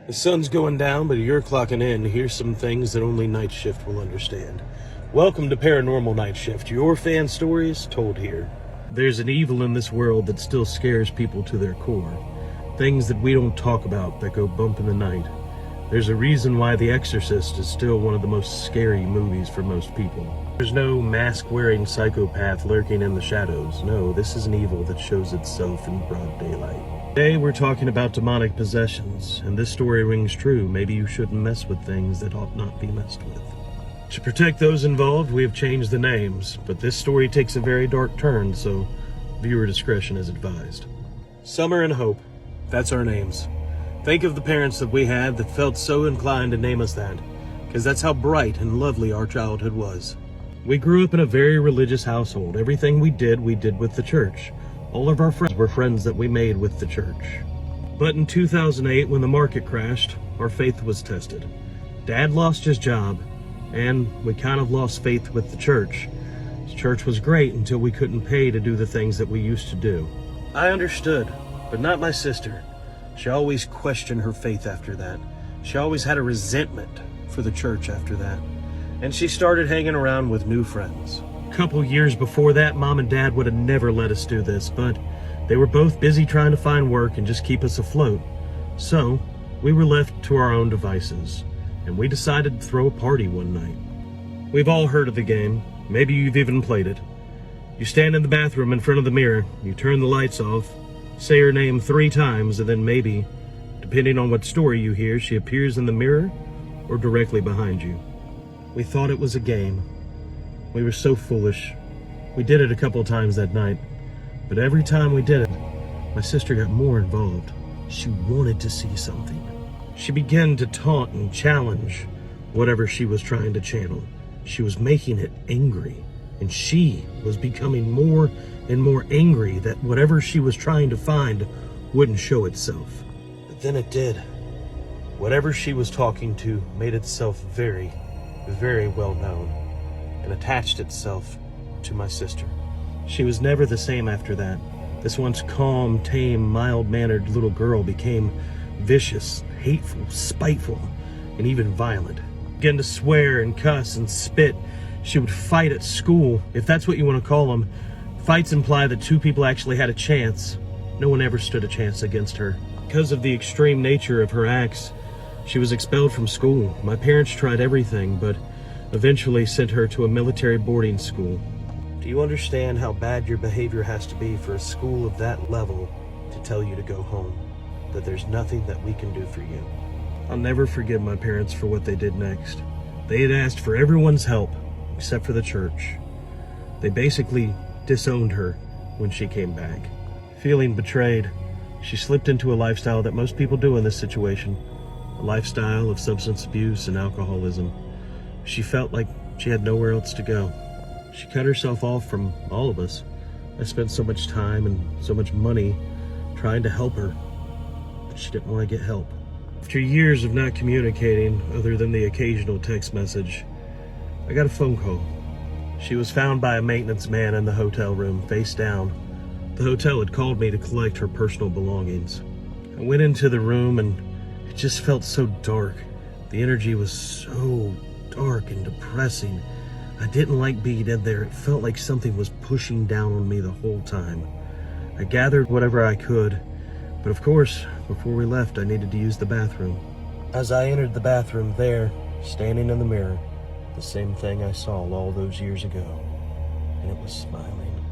The sun's going down, but you're clocking in. Here's some things that only Night Shift will understand. Welcome to Paranormal Nightshift, your fan stories told here. There's an evil in this world that still scares people to their core. Things that we don't talk about that go bump in the night. There's a reason why The Exorcist is still one of the most scary movies for most people. There's no mask-wearing psychopath lurking in the shadows. No, this is an evil that shows itself in broad daylight. Today we're talking about demonic possessions, and this story rings true. Maybe you shouldn't mess with things that ought not be messed with. To protect those involved, we have changed the names, but this story takes a very dark turn, so viewer discretion is advised. Summer and Hope, that's our names. Think of the parents that we had that felt so inclined to name us that, because that's how bright and lovely our childhood was. We grew up in a very religious household. Everything we did with the church. All of our friends were friends that we made with the church. But in 2008, when the market crashed, our faith was tested. Dad lost his job, and we kind of lost faith with the church. The church was great until we couldn't pay to do the things that we used to do. I understood, but not my sister. She always questioned her faith after that. She always had a resentment for the church after that. And she started hanging around with new friends. A couple years before that, Mom and Dad would have never let us do this, but they were both busy trying to find work and just keep us afloat. So, we were left to our own devices, and we decided to throw a party one night. We've all heard of the game. Maybe you've even played it. You stand in the bathroom in front of the mirror, you turn the lights off, say her name 3 times, and then maybe, depending on what story you hear, she appears in the mirror or directly behind you. We thought it was a game. We were so foolish. We did it a couple times that night, but every time we did it, my sister got more involved. She wanted to see something. She began to taunt and challenge whatever she was trying to channel. She was making it angry, and she was becoming more and more angry that whatever she was trying to find wouldn't show itself. But then it did. Whatever she was talking to made itself very, very well known and attached itself to my sister. She was never the same after that. This once calm, tame, mild-mannered little girl became vicious, hateful, spiteful, and even violent. Began to swear and cuss and spit. She would fight at school, if that's what you want to call them. Fights imply that 2 people actually had a chance. No one ever stood a chance against her. Because of the extreme nature of her acts, she was expelled from school. My parents tried everything, but eventually sent her to a military boarding school. Do you understand how bad your behavior has to be for a school of that level to tell you to go home? That there's nothing that we can do for you? I'll never forgive my parents for what they did next. They had asked for everyone's help, except for the church. They basically disowned her when she came back. Feeling betrayed, she slipped into a lifestyle that most people do in this situation. A lifestyle of substance abuse and alcoholism. She felt like she had nowhere else to go. She cut herself off from all of us. I spent so much time and so much money trying to help her, but she didn't want to get help. After years of not communicating, other than the occasional text message, I got a phone call. She was found by a maintenance man in the hotel room, face down. The hotel had called me to collect her personal belongings. I went into the room and it just felt so dark. The energy was so dark and depressing. I didn't like being in there. It felt like something was pushing down on me the whole time. I gathered whatever I could, but of course, before we left, I needed to use the bathroom. As I entered the bathroom there, standing in the mirror, the same thing I saw all those years ago, and it was smiling.